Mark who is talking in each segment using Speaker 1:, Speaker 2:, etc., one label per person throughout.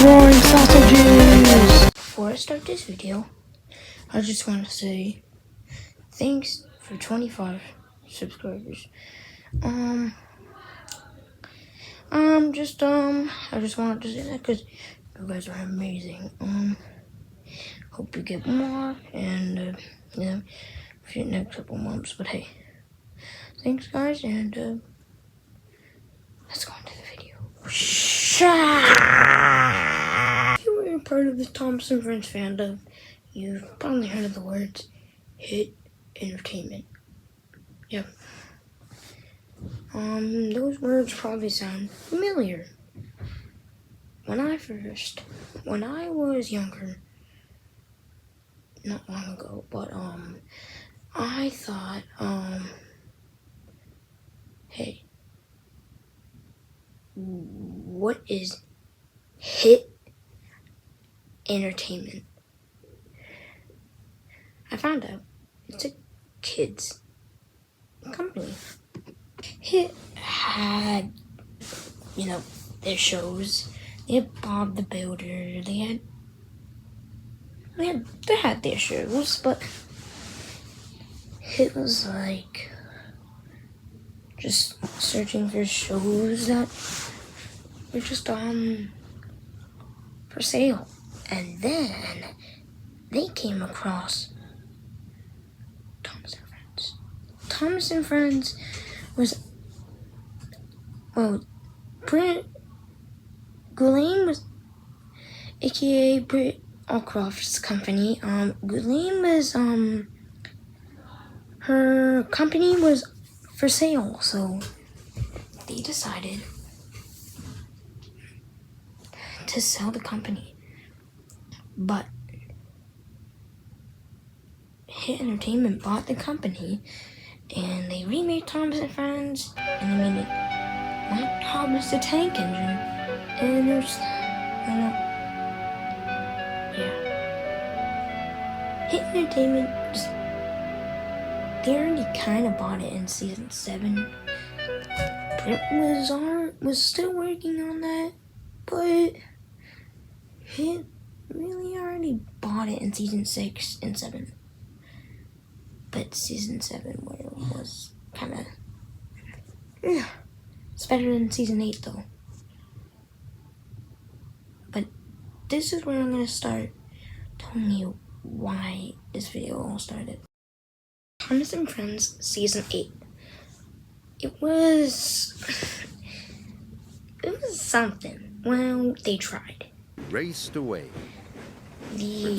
Speaker 1: Roaring sausages! Before I start this video, I just want to say thanks for 25 subscribers. I just wanted to say that because you guys are amazing. Hope you get more and, for the next couple months. But hey, thanks guys, and, let's go into the video. If you were part of the Thomas and Friends fandom, you've probably heard of the words hit entertainment. Yep. Those words probably sound familiar. When I was younger, not long ago, but, I thought, hey, what is hit entertainment? I found out it's a kids company. Hit had, their shows. They had Bob the Builder. They had their shows, but Hit was like just searching for shows that were just for sale, and then they came across Thomas and Friends. Thomas and Friends was, Britt Ghislaine was, aka Britt Allcroft's company. Ghislaine was, her company was for sale, so they decided to sell the company. But Hit Entertainment bought the company, and they remade Thomas and Friends, and they made it like Thomas the Tank Engine, and there's, Hit Entertainment they already kind of bought it in season 7. Britt was still working on that, but Hit really already bought it in season 6 and 7. But season 7 was kind of, it's better than season 8 though. But this is where I'm gonna start telling you why this video all started. Thomas and Friends season 8. It was something. Well, they tried.
Speaker 2: Raced away.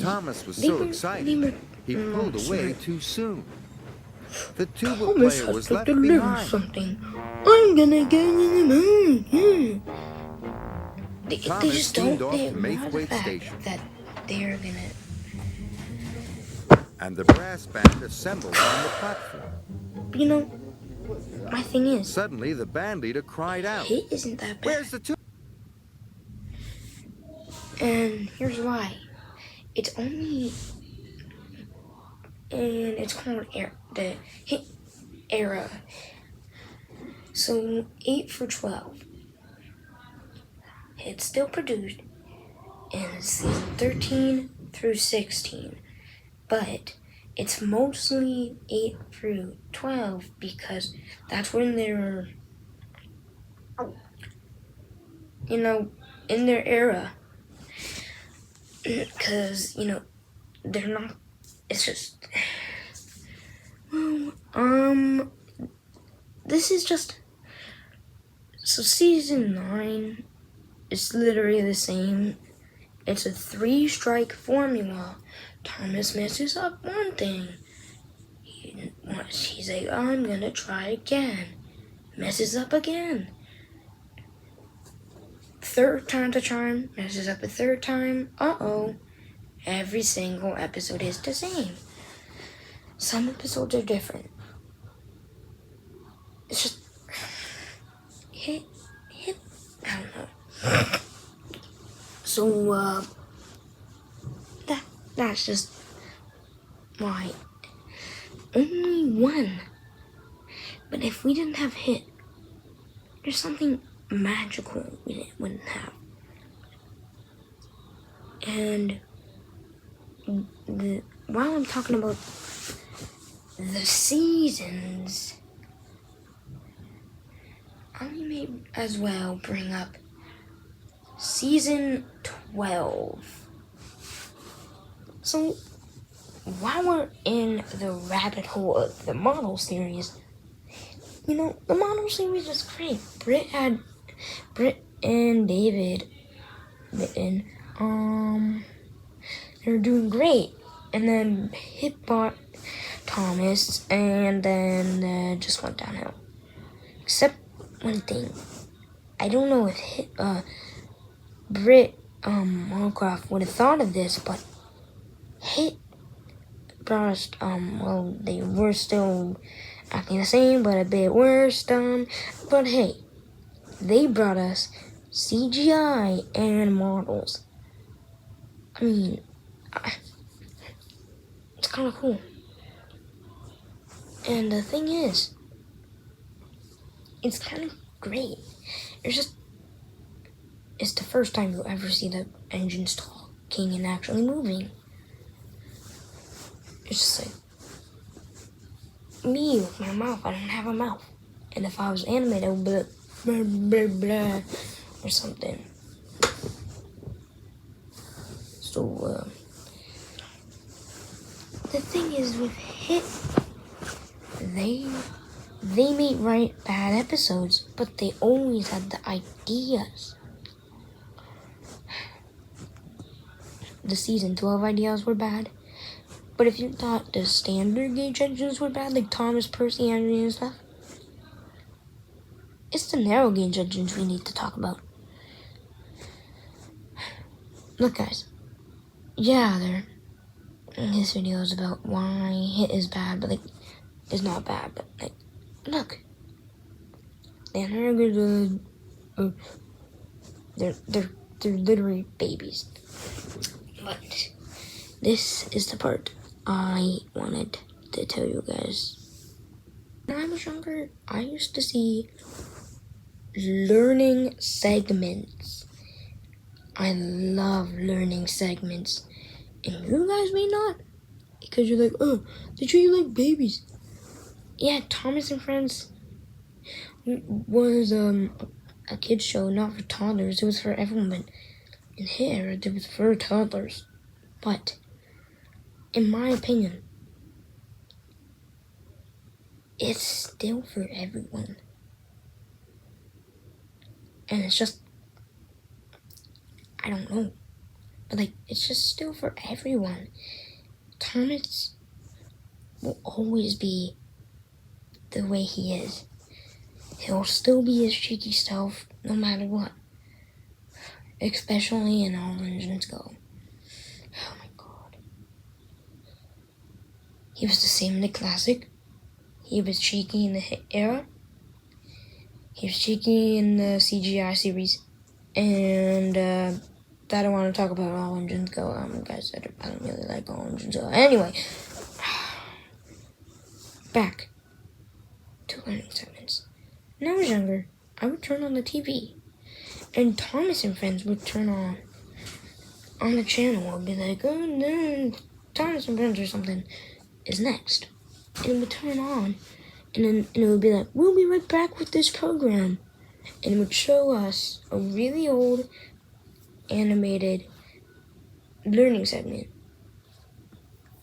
Speaker 2: Thomas was so excited, he pulled away too soon. The tuba player was left behind.
Speaker 1: Something. I'm gonna get in the moon. They just don't ignore the fact that they're gonna.
Speaker 2: And the brass band assembled on the platform.
Speaker 1: My thing is,
Speaker 2: suddenly the band leader cried out,
Speaker 1: Hit isn't that bad.
Speaker 2: Where's the tuba?
Speaker 1: And here's why. It's only, and it's called the Hit era. So 8 for 12. It's still produced in season 13 through 16. But it's mostly 8 through 12 because that's when they're, in their era. Because, they're not, it's just, this is just, so season 9 is literally the same. It's a 3-strike formula. Thomas messes up one thing. He's like, I'm gonna try again. Messes up again. Third time to charm, messes up a third time. Every single episode is the same. Some episodes are different. It's just hit. I don't know. So that's just why. Only one. But if we didn't have Hit, there's something magical we wouldn't have. And while I'm talking about the seasons, I may as well bring up season 12. So, while we're in the rabbit hole of the model series, the model series is great. Britt and David, they're doing great. And then Hit bought Thomas, and then just went downhill. Except one thing. I don't know if Britt Moorcroft would have thought of this, but Hit brought us, they were still acting the same, but a bit worse, but hey, they brought us CGI and models. I mean, it's kind of cool. And the thing is, it's kind of great. It's the first time you'll ever see the engines talking and actually moving. It's just like me with my mouth. I don't have a mouth. And if I was animated, I would be like blah, blah, blah, or something. So, the thing is with Hit, they made bad episodes, but they always had the ideas. The season 12 ideas were bad. But if you thought the standard gauge engines were bad, like Thomas, Percy, Henry, and stuff, it's the narrow gauge engines we need to talk about. Look, guys. Yeah, this video is about why Hit is bad, but it's not bad. But look, they're literally babies. But this is the part I wanted to tell you guys. When I was younger, I used to see learning segments. I love learning segments. And you guys may not. Because you're like, oh, they treat you like babies. Yeah, Thomas and Friends was a kid's show, not for toddlers. It was for everyone. But in here, it was for toddlers. But in my opinion, it's still for everyone. And it's just, I don't know. But it's just still for everyone. Thomas will always be the way he is. He'll still be his cheeky self no matter what. Especially in All Engines Go. Oh my god. He was the same in the classic. He was cheeky in the Hit era. He was cheeky in the CGI series. And I don't want to talk about All Engines Go. Guys, I don't really like All Engines Go. Anyway, back to learning segments. When I was younger, I would turn on the TV, and Thomas and Friends would turn on the channel. I'd be like, oh no, Thomas and Friends or something is next. And it would turn on, and it would be like, we'll be right back with this program. And it would show us a really old animated learning segment.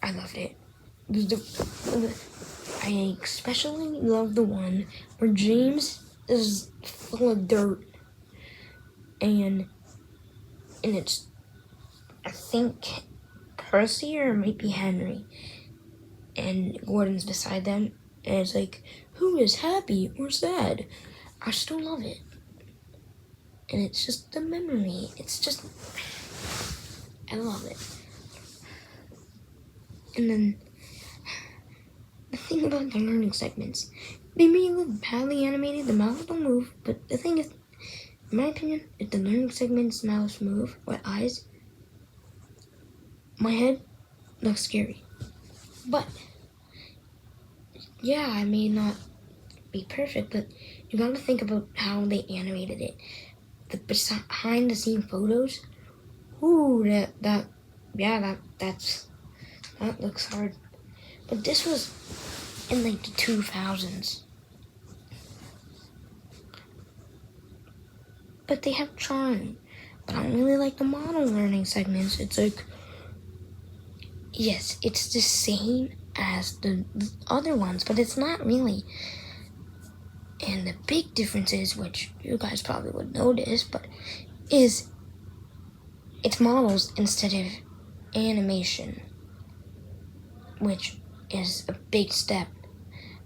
Speaker 1: I loved it. I especially love the one where James is full of dirt, and it's, I think, Percy or it might be Henry, and Gordon's beside them, and it's like, who is happy or sad? I still love it. And it's just the memory. It's just, I love it. And then, the thing about the learning segments, they may look badly animated, the mouths don't move, but the thing is, in my opinion, if the learning segments mouths move, or eyes, my head looks scary. But, yeah, I may not be perfect, but you gotta think about how they animated it. The behind the scene photos, Ooh, that looks hard. But this was in like the 2000s. But they have charm. But I don't really like the model learning segments. It's like, yes, it's the same as the other ones, but it's not really. And the big difference is, which you guys probably would notice, but is it's models instead of animation, which is a big step.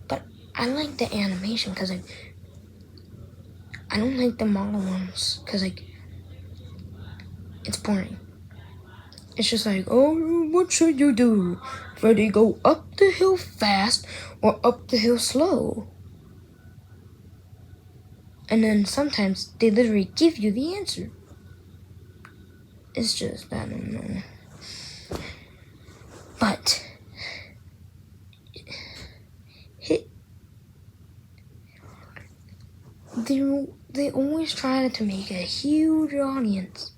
Speaker 1: But I like the animation because I don't like the model ones because it's boring. It's just like, oh, what should you do? Freddy, go up the hill fast or up the hill slow? And then sometimes they literally give you the answer. It's just, I don't know. But they always try to make a huge audience,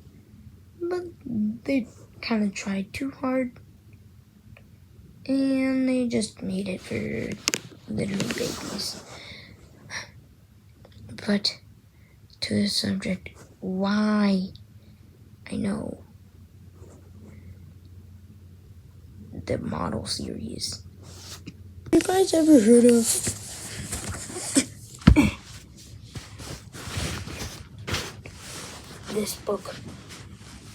Speaker 1: but they kind of tried too hard, and they just made it for little babies. But to the subject, why? I know the model series. You guys ever heard of this book,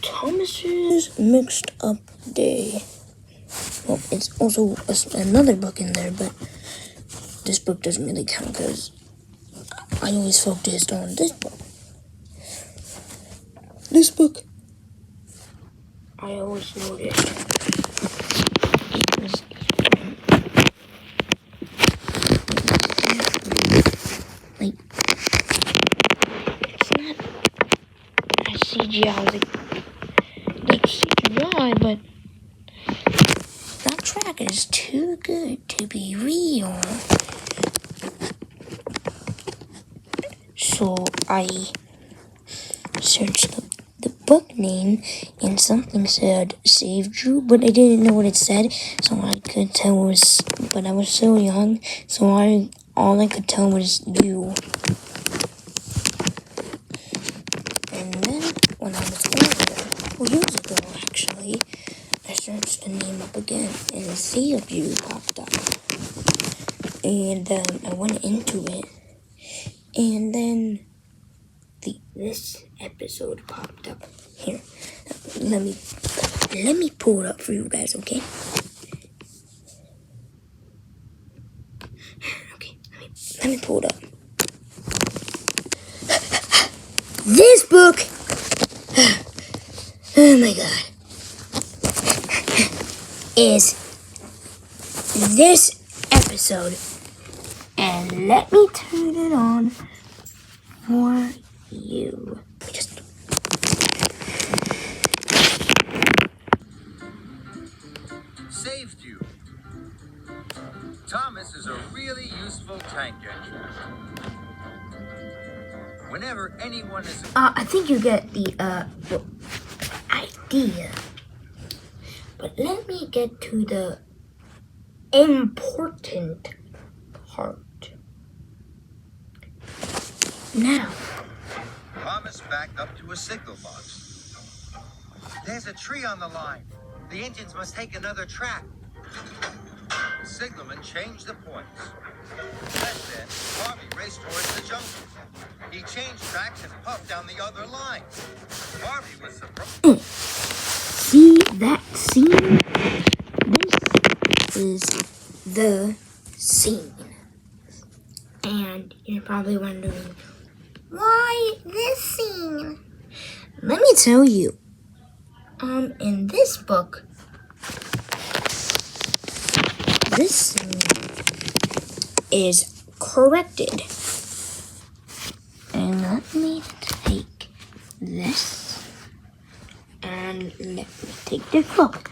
Speaker 1: Thomas's Mixed Up Day? Well, it's also another book in there, but this book doesn't really count because I always focused on this book. This book, I always noticed it was like, it's not a CGI, like CGI, but that track is too good to be real. So I searched the book name and something said Save Drew, but I didn't know what it said, so I could tell was, but I was so young, so all I could tell was you. And then when I was older, years ago actually, I searched the name up again and Save You popped up. And I went into it, and then this episode popped up. Here, let me pull it up for you guys, okay? Okay, let me pull it up. This book! Oh my god. Is this episode. And let me turn it on for you.
Speaker 2: Saved you. Thomas is a really useful tank engine. Whenever anyone is...
Speaker 1: I think you get the idea. But let me get to the important part. Now,
Speaker 2: Thomas backed up to a signal box. There's a tree on the line. The engines must take another track. The signalman changed the points. Just then, Harvey raced towards the junction. He changed tracks and puffed down the other line. Harvey was surprised.
Speaker 1: See that scene? This is the scene. And you're probably wondering, why this scene? Let me tell you. In this book, this scene is corrected. And let me take this and let me take this book.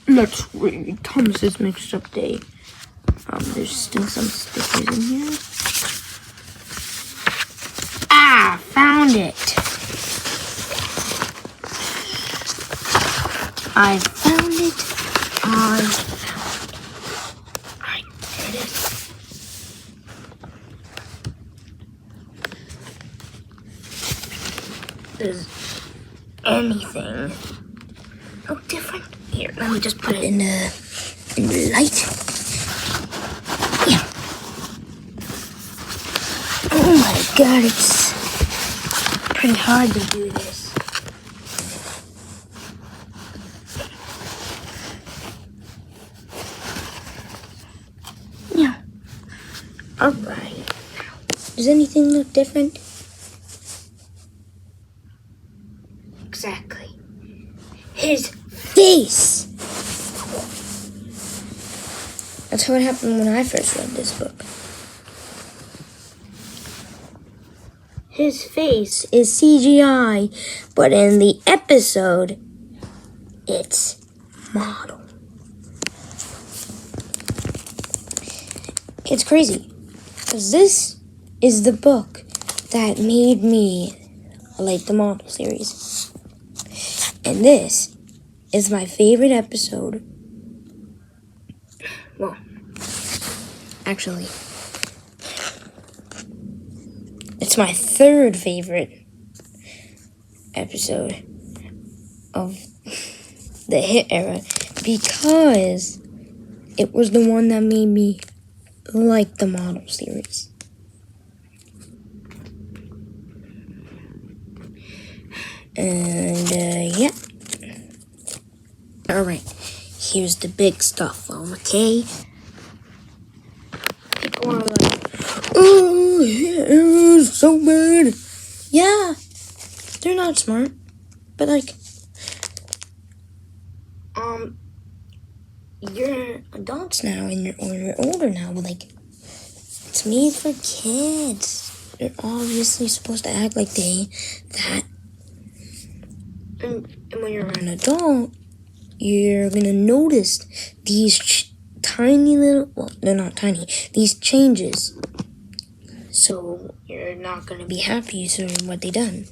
Speaker 1: Let's read Thomas's Mixed Up Day. There's still some stickers in here. Ah, found it. I found it. Alright, there it is. Does anything look different? Here, let me just put it in the light. Yeah. Oh my god, it's pretty hard to do this. Yeah. Alright. Does anything look different? Exactly. His face! That's what happened when I first read this book. His face is CGI, but in the episode, it's model. It's crazy, because this is the book that made me like the model series. And this is my favorite episode. Well, actually, it's my third favorite episode of the Hit era because it was the one that made me like the model series. And, yeah. Alright, here's the big stuff, okay? People are like, oh, it is so bad. Yeah, they're not smart, but like, you're adults now and you're older now, but like, it's made for kids. They're obviously supposed to act like that. And when you're an adult, you're gonna notice these tiny little, well, they're not tiny, these changes. So you're not gonna be happy with what they done.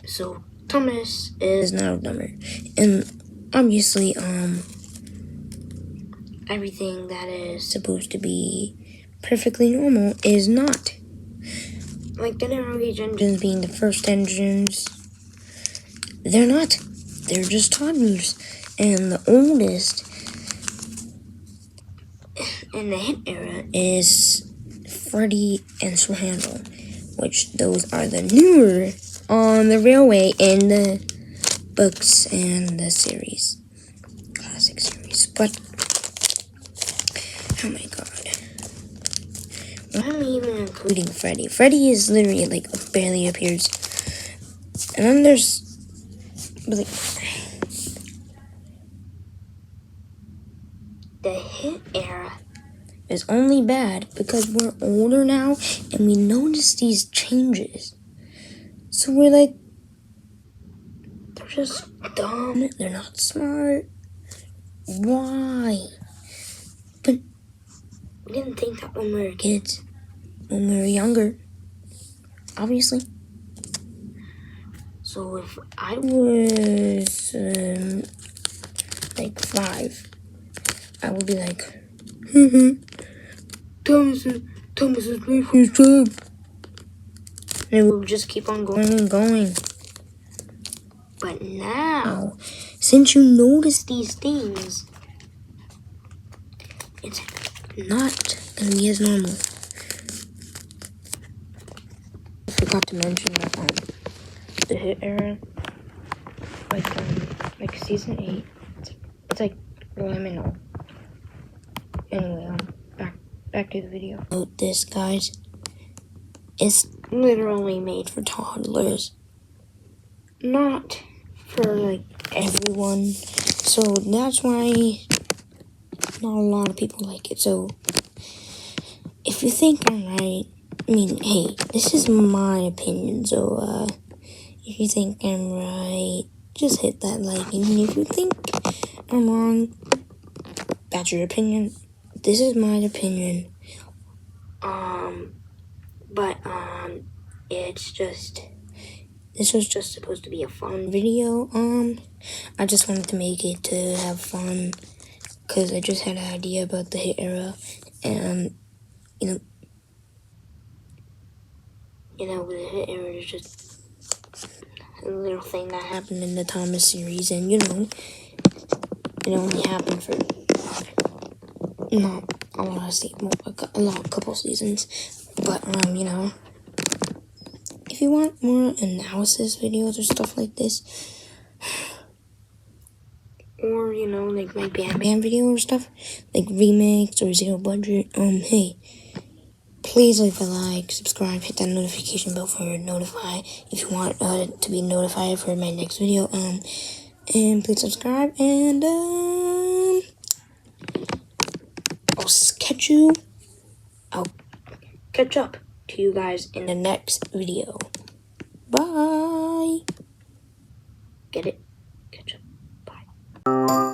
Speaker 1: So Thomas is now dumber. And obviously, everything that is supposed to be perfectly normal is not. Like the Narrow Gauge engines being the first engines, they're not. They're just toddlers. And the oldest in the Hit era is Freddy and Swindle, which those are the newer on the railway in the books and the series. Classic series. But, oh my god. I'm even including Freddy. Freddy is literally like barely appears. And then there's like the Hit era is only bad because we're older now and we notice these changes. So we're like, they're just dumb. They're not smart. Why? But we didn't think that when we were kids. When we were younger. Obviously. So if I was like 5, I would be like, Thomas is late for his job. And it would just keep on going and going. But now, since you notice these things, it's not going to be as normal. I forgot to mention that the Hit era, like season 8, it's like liminal. Anyway, back to the video. Note this, guys. It's literally made for toddlers. Not for, like, everyone. So that's why not a lot of people like it. So if you think I'm right, I mean, hey, this is my opinion. So, if you think I'm right, just hit that like. And if you think I'm wrong, that's your opinion. This is my opinion. But it's just, this was just supposed to be a fun video. I just wanted to make it to have fun, because I just had an idea about the hit era, and you know, with the hit era, there's just a little thing that happened in the Thomas series, and you know, it only happened for not a lot of couple seasons, but you know, if you want more analysis videos or stuff like this, or you know, like my Bam Bam video or stuff, like remakes or zero budget, hey, please leave a like, subscribe, hit that notification bell for notify if you want to be notified for my next video, and please subscribe, and I'll catch up to you guys in the next video. Bye. Get it? Catch up. Bye.